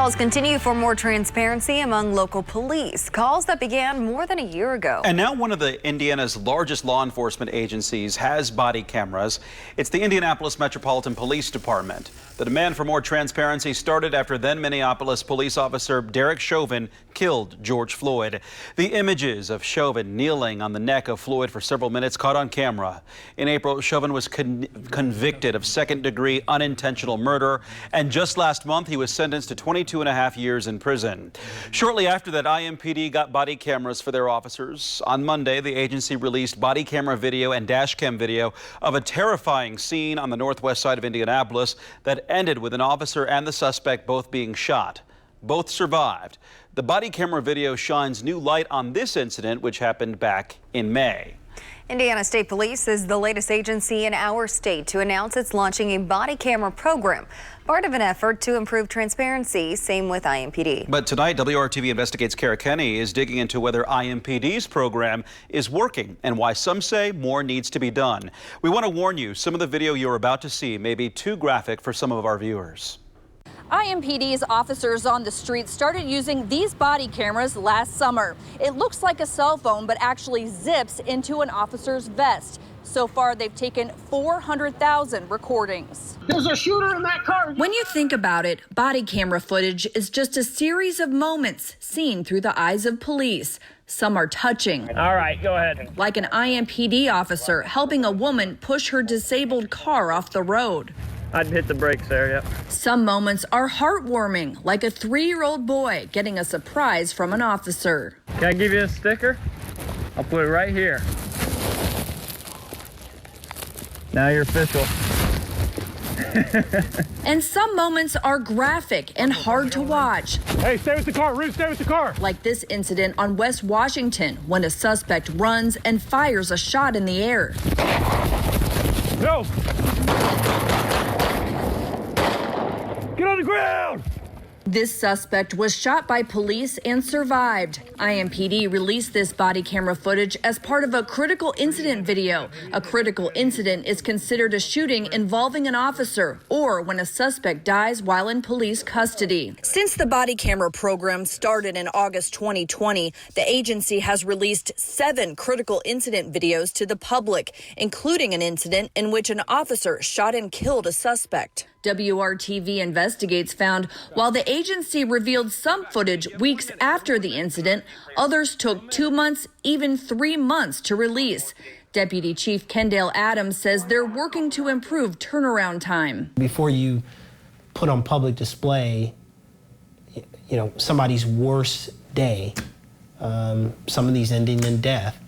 Calls continue for more transparency among local police. Calls that began more than a year ago. And now one of Indiana's largest law enforcement agencies has body cameras. It's the Indianapolis Metropolitan Police Department. The demand for more transparency started after then Minneapolis police officer Derek Chauvin killed George Floyd. The images of Chauvin kneeling on the neck of Floyd for several minutes caught on camera. In April, Chauvin was convicted of second-degree unintentional murder, and just last month he was sentenced to 22.5 years in prison. Shortly after that, IMPD got body cameras for their officers. On Monday, the agency released body camera video and dash cam video of a terrifying scene on the northwest side of Indianapolis that ended with an officer and the suspect both being shot. Both survived. The body camera video shines new light on this incident, which happened back in May. Indiana State Police is the latest agency in our state to announce it's launching a body camera program, part of an effort to improve transparency. Same with IMPD. But tonight, WRTV Investigates Kara Kenny is digging into whether IMPD's program is working and why some say more needs to be done. We want to warn you, some of the video you're about to see may be too graphic for some of our viewers. IMPD's officers on the street started using these body cameras last summer. It looks like a cell phone, but actually zips into an officer's vest. So far, they've taken 400,000 recordings. There's a shooter in that car. When you think about it, body camera footage is just a series of moments seen through the eyes of police. Some are touching. All right, go ahead. Like an IMPD officer helping a woman push her disabled car off the road. I'd hit the brakes there, yep. Some moments are heartwarming, like a 3-year-old boy getting a surprise from an officer. Can I give you a sticker? I'll put it right here. Now you're official. And some moments are graphic and hard to watch. Hey, stay with the car, Ruth, stay with the car. Like this incident on West Washington when a suspect runs and fires a shot in the air. No! Get on the ground! This suspect was shot by police and survived. IMPD released this body camera footage as part of a critical incident video. A critical incident is considered a shooting involving an officer or when a suspect dies while in police custody. Since the body camera program started in August 2020, the agency has released 7 critical incident videos to the public, including an incident in which an officer shot and killed a suspect. WRTV Investigates found while the agency revealed some footage weeks after the incident, others took 2 months, even 3 months to release. Deputy Chief Kendall Adams says they're working to improve turnaround time. Before you put on public display, somebody's worst day, some of these ending in death,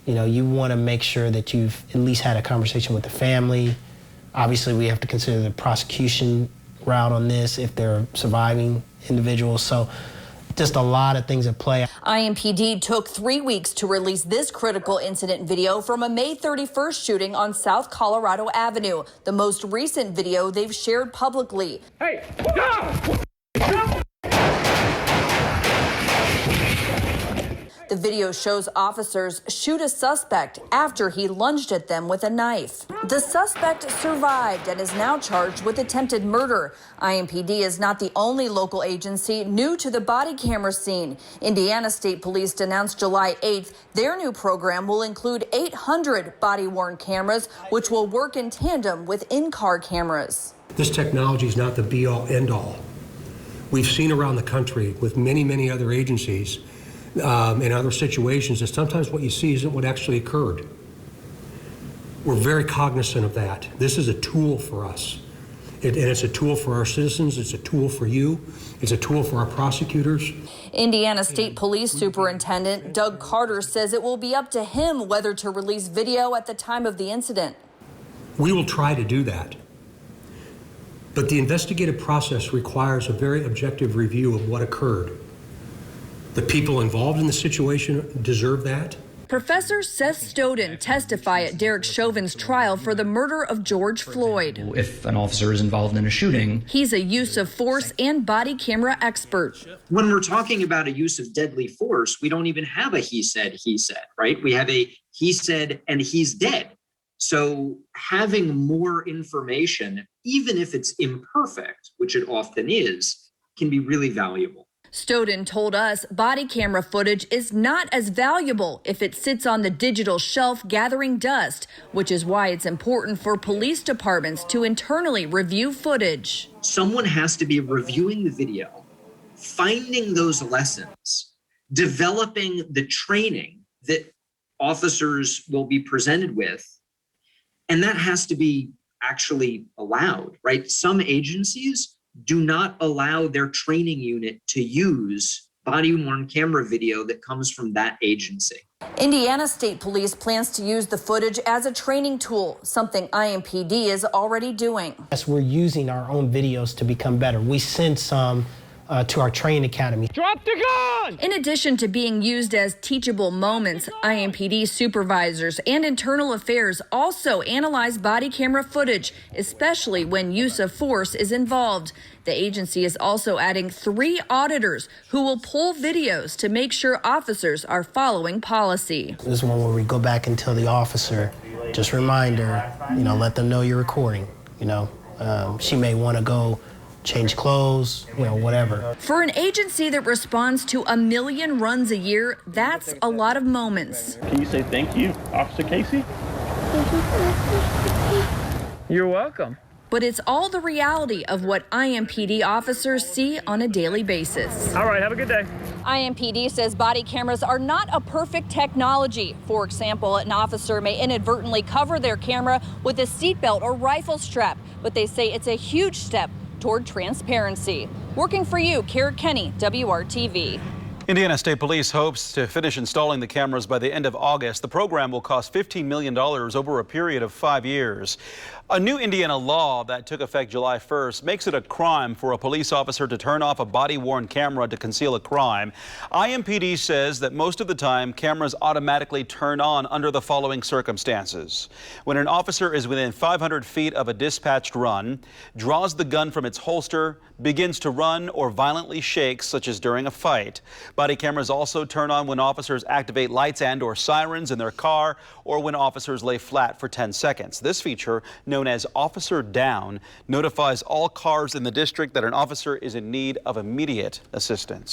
you want to make sure that you've at least had a conversation with the family. Obviously, we have to consider the prosecution route on this if they're surviving individuals. So just a lot of things at play. IMPD took 3 weeks to release this critical incident video from a May 31st shooting on South Colorado Avenue, the most recent video they've shared publicly. Hey, stop! The video shows officers shoot a suspect after he lunged at them with a knife. The suspect survived and is now charged with attempted murder. IMPD is not the only local agency new to the body camera scene. Indiana State Police announced July 8th their new program will include 800 body-worn cameras, which will work in tandem with in-car cameras. This technology is not the be-all, end-all. We've seen around the country with many, many other agencies in other situations that sometimes what you see isn't what actually occurred. We're very cognizant of that. This is a tool for us. And it's a tool for our citizens, it's a tool for you, it's a tool for our prosecutors. Indiana State Police Superintendent Doug Carter says it will be up to him whether to release video at the time of the incident. We will try to do that. But the investigative process requires a very objective review of what occurred. The people involved in the situation deserve that. Professor Seth Stoden testified at Derek Chauvin's trial for the murder of George Floyd. If an officer is involved in a shooting, he's a use of force and body camera expert. When we're talking about a use of deadly force, we don't even have a he said, right? We have a he said, and he's dead. So having more information, even if it's imperfect, which it often is, can be really valuable. Stoughton told us body camera footage is not as valuable if it sits on the digital shelf gathering dust, which is why it's important for police departments to internally review footage. Someone has to be reviewing the video, finding those lessons, developing the training that officers will be presented with, and that has to be actually allowed, right? Some agencies do not allow their training unit to use body-worn camera video that comes from that agency. Indiana State Police plans to use the footage as a training tool, something IMPD is already doing. Yes, we're using our own videos to become better. We send some to our training academy. Drop the gun! In addition to being used as teachable moments, IMPD supervisors and internal affairs also analyze body camera footage, especially when use of force is involved. The agency is also adding 3 auditors who will pull videos to make sure officers are following policy. This is one where we go back and tell the officer, just reminder, let them know you're recording. She may want to go change clothes, whatever. For an agency that responds to 1 million runs a year, that's a lot of moments. Can you say thank you, Officer Casey? You're welcome. But it's all the reality of what IMPD officers see on a daily basis. All right, have a good day. IMPD says body cameras are not a perfect technology. For example, an officer may inadvertently cover their camera with a seatbelt or rifle strap, but they say it's a huge step toward transparency. Working for you, Kara Kenny, WRTV. Indiana State Police hopes to finish installing the cameras by the end of August. The program will cost $15 million over a period of 5 years. A new Indiana law that took effect July 1st makes it a crime for a police officer to turn off a body-worn camera to conceal a crime. IMPD says that most of the time, cameras automatically turn on under the following circumstances. When an officer is within 500 feet of a dispatched run, draws the gun from its holster, begins to run, or violently shakes, such as during a fight. Body cameras also turn on when officers activate lights and/or sirens in their car, or when officers lay flat for 10 seconds. This feature, known as Officer Down, notifies all cars in the district that an officer is in need of immediate assistance.